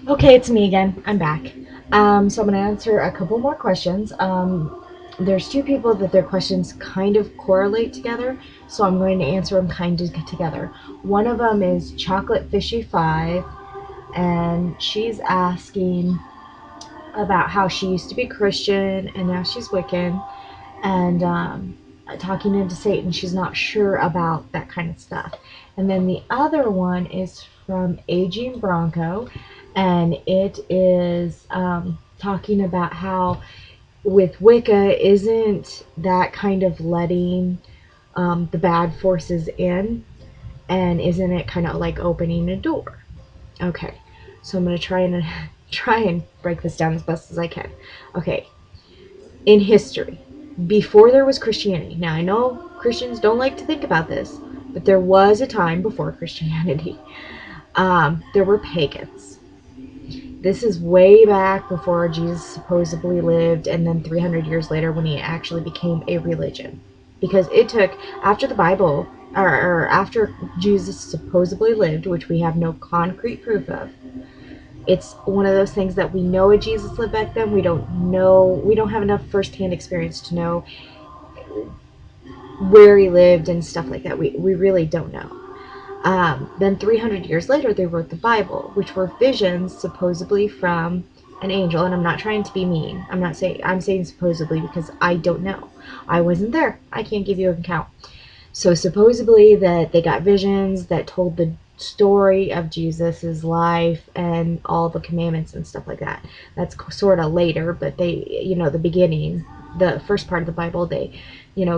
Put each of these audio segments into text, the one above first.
Okay, it's me again. I'm back. So I'm going to answer a couple more questions. There's two people that their questions kind of correlate together, so I'm going to answer them kind of together. One of them is chocolatefishy5, and she's asking about how she used to be Christian and now she's Wiccan, and talking into Satan. She's not sure about that kind of stuff. And then the other one is from agingbronco, and it is talking about how with Wicca isn't that kind of letting the bad forces in, and isn't it kind of like opening a door? Okay, so I'm gonna try and break this down as best as I can. Okay, in history, before there was Christianity. Now, I know Christians don't like to think about this, but there was a time before Christianity. There were pagans. This is way back before Jesus supposedly lived, and then 300 years later when he actually became a religion. Because it took, after the Bible, or after Jesus supposedly lived, which we have no concrete proof of, it's one of those things that we know a Jesus lived back then. We don't know, we don't have enough firsthand experience to know where he lived and stuff like that. We really don't know. Then 300 years later, they wrote the Bible, which were visions supposedly from an angel. And I'm not trying to be mean. I'm saying supposedly because I don't know. I wasn't there. I can't give you an account. So supposedly that they got visions that told the story of Jesus's life and all the commandments and stuff like that. That's sort of later, but they, the beginning, the first part of the Bible, they,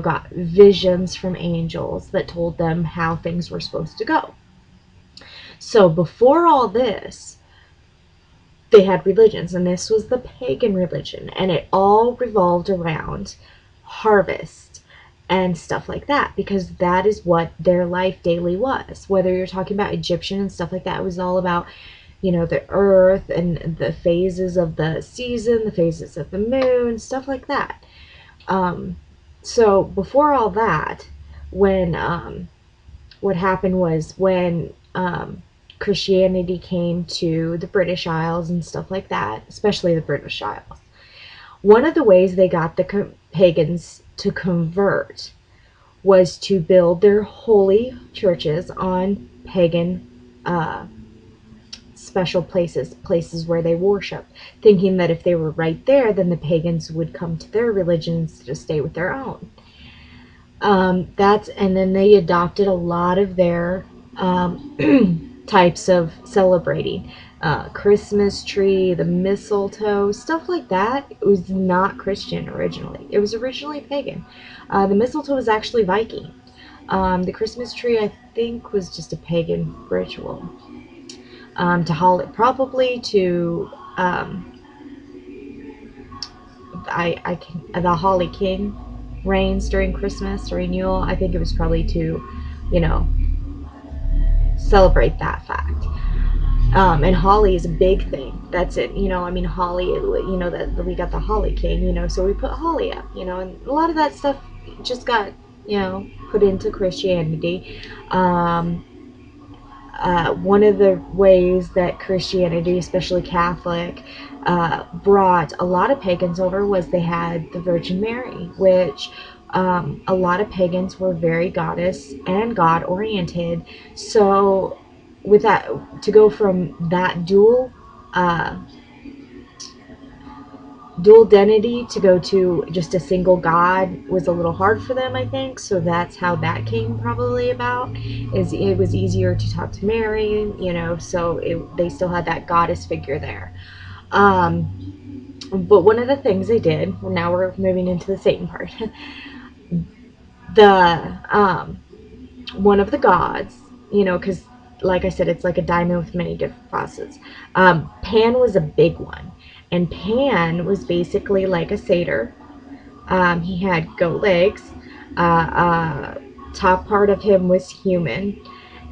got visions from angels that told them how things were supposed to go. So before all this, they had religions, and this was the pagan religion, and it all revolved around harvest and stuff like that, because that is what their life daily was. Whether you're talking about Egyptian and stuff like that, it was all about, the earth and the phases of the season, the phases of the moon, stuff like that. So before all that, when what happened was when Christianity came to the British Isles and stuff like that, especially the British Isles. One of the ways they got the pagans to convert was to build their holy churches on pagan special places where they worship, thinking that if they were right there, then the pagans would come to their religions to stay with their own. And then they adopted a lot of their types of celebrating. Christmas tree, the mistletoe, stuff like that. It was not Christian originally. It was originally pagan. The mistletoe was actually Viking. The Christmas tree, I think, was just a pagan ritual. To holly, probably to I can the Holly King reigns during Christmas, during Yule. I think it was probably to, you know, celebrate that fact. And holly is a big thing. That's it. I mean, holly, that we got the Holly King, so we put holly up, and a lot of that stuff just got, put into Christianity. Um, one of the ways that Christianity, especially Catholic, brought a lot of pagans over was they had the Virgin Mary, which a lot of pagans were very goddess and God oriented. So, with that, to go from that dual identity to go to just a single God was a little hard for them, I think. So that's how that came probably about. Is it was easier to talk to Mary, so they still had that goddess figure there. But one of the things they did, well, now we're moving into the Satan part. The one of the gods, because like I said, it's like a diamond with many different facets. Pan was a big one, and Pan was basically like a satyr. He had goat legs. Top part of him was human,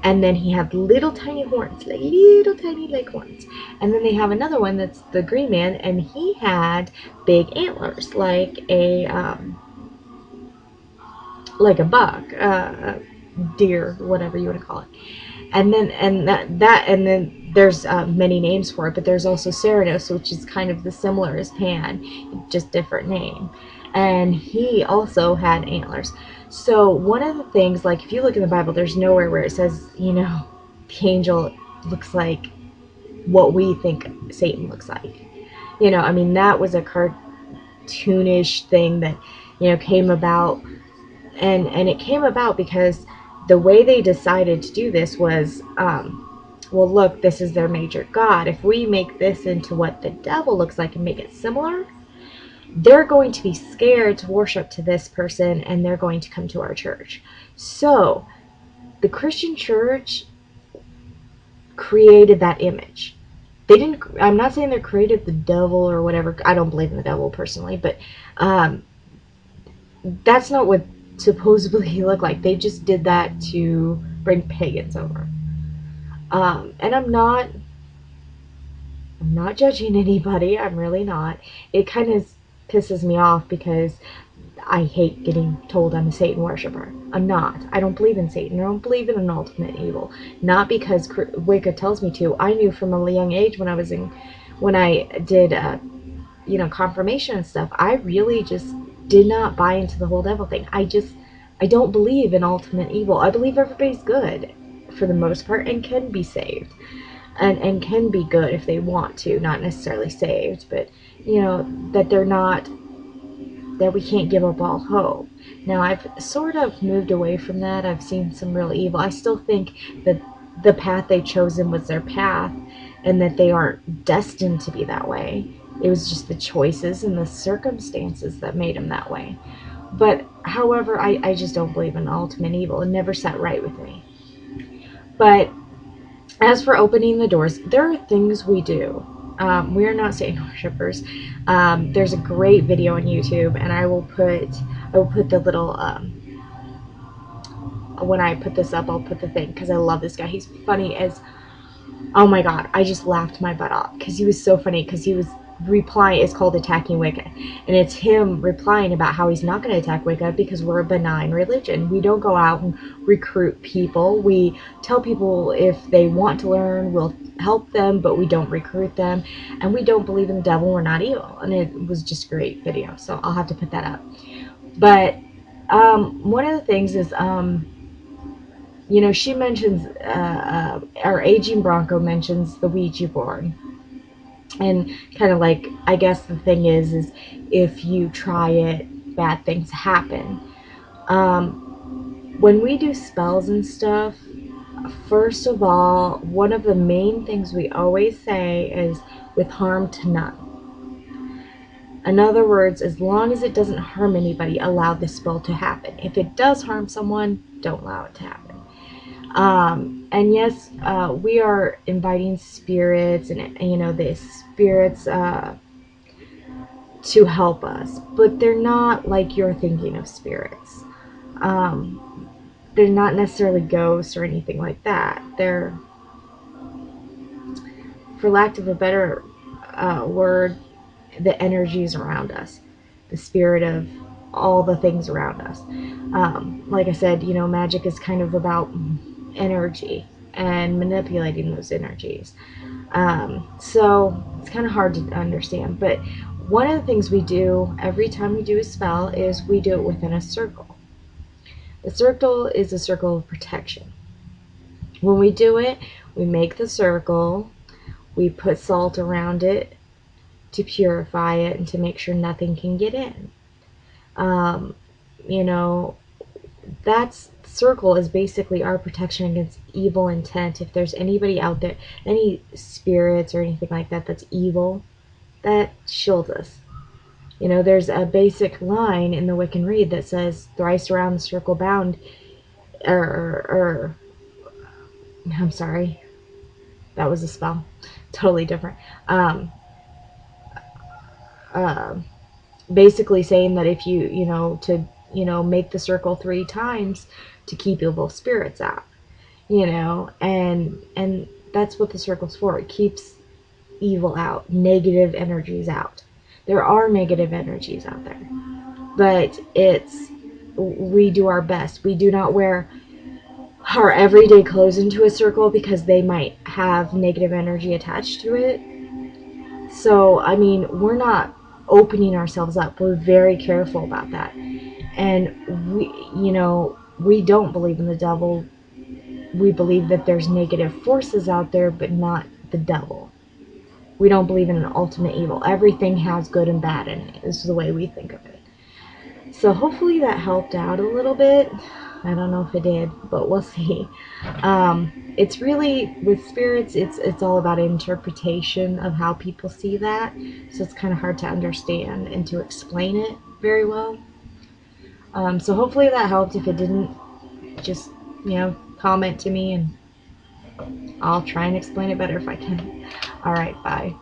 and then he had little tiny horns, like little tiny like horns. And then they have another one that's the green man, and he had big antlers, like a buck, deer, whatever you want to call it. And then there's many names for it, but there's also Ceranos, which is kind of the similar as Pan, just different name. And he also had antlers. So one of the things, like if you look in the Bible, there's nowhere where it says, you know, the angel looks like what we think Satan looks like. You know, I mean, that was a cartoonish thing that, you know, came about. And it came about because the way they decided to do this was, well, look, this is their major god. If we make this into what the devil looks like and make it similar, they're going to be scared to worship to this person, and they're going to come to our church. So the Christian church created that image. They didn't, I'm not saying they created the devil or whatever. I don't believe in the devil personally, but that's not what supposedly he looked like. They just did that to bring pagans over. And I'm not judging anybody. I'm really not. It kind of pisses me off because I hate getting told I'm a Satan worshiper. I'm not. I don't believe in Satan. I don't believe in an ultimate evil. Not because Wicca tells me to. I knew from a young age when I did, you know, confirmation and stuff. I really just did not buy into the whole devil thing. I don't believe in ultimate evil. I believe everybody's good for the most part and can be saved. And can be good if they want to, not necessarily saved, but, you know, that they're not, that we can't give up all hope. Now, I've sort of moved away from that. I've seen some real evil. I still think that the path they've chosen was their path and that they aren't destined to be that way. It was just the choices and the circumstances that made them that way. But, however, I just don't believe in ultimate evil. It never sat right with me. But as for opening the doors, there are things we do. We are not Satan worshippers. There's a great video on YouTube, and I will put the little, when I put this up, I'll put the thing, because I love this guy. He's funny as, oh my god, I just laughed my butt off, because he was so funny, because he was replying. It's called Attacking Wicca, and it's him replying about how he's not going to attack Wicca because we're a benign religion. We don't go out and recruit people. We tell people if they want to learn, we'll help them, but we don't recruit them, and we don't believe in the devil. We're not evil. And it was just a great video, so I'll have to put that up. But one of the things is, you know, she mentions, our aging Bronco mentions the Ouija board. And kind of like, I guess the thing is if you try it, bad things happen. When we do spells and stuff, first of all, one of the main things we always say is with harm to none. In other words, as long as it doesn't harm anybody, allow the spell to happen. If it does harm someone, don't allow it to happen. And yes, we are inviting spirits and, you know, the spirits to help us, but they're not like you're thinking of spirits. They're not necessarily ghosts or anything like that. They're, for lack of a better word, the energies around us, the spirit of all the things around us. Like I said, you know, magic is kind of about energy and manipulating those energies. So it's kind of hard to understand, but one of the things we do every time we do a spell is we do it within a circle. The circle is a circle of protection. When we do it, we make the circle, we put salt around it to purify it and to make sure nothing can get in. You know, that's circle is basically our protection against evil intent. If there's anybody out there, any spirits or anything like that that's evil, that shields us. You know, there's a basic line in the Wiccan Rede that says, thrice around the circle bound, I'm sorry, that was a spell, totally different. Basically saying that if you know, to, you know, make the circle 3 times to keep evil spirits out, you know, and that's what the circle's for. It keeps evil out, negative energies out. There are negative energies out there, but we do our best. We do not wear our everyday clothes into a circle because they might have negative energy attached to it. So, I mean, we're not opening ourselves up. We're very careful about that. And we don't believe in the devil. We believe that there's negative forces out there, but not the devil. We don't believe in an ultimate evil. Everything has good and bad in it. This is the way we think of it. So hopefully that helped out a little bit. I don't know if it did, but we'll see. It's really, with spirits, it's all about interpretation of how people see that. So it's kind of hard to understand and to explain it very well. So hopefully that helped. If it didn't, just, comment to me and I'll try and explain it better if I can. All right, bye.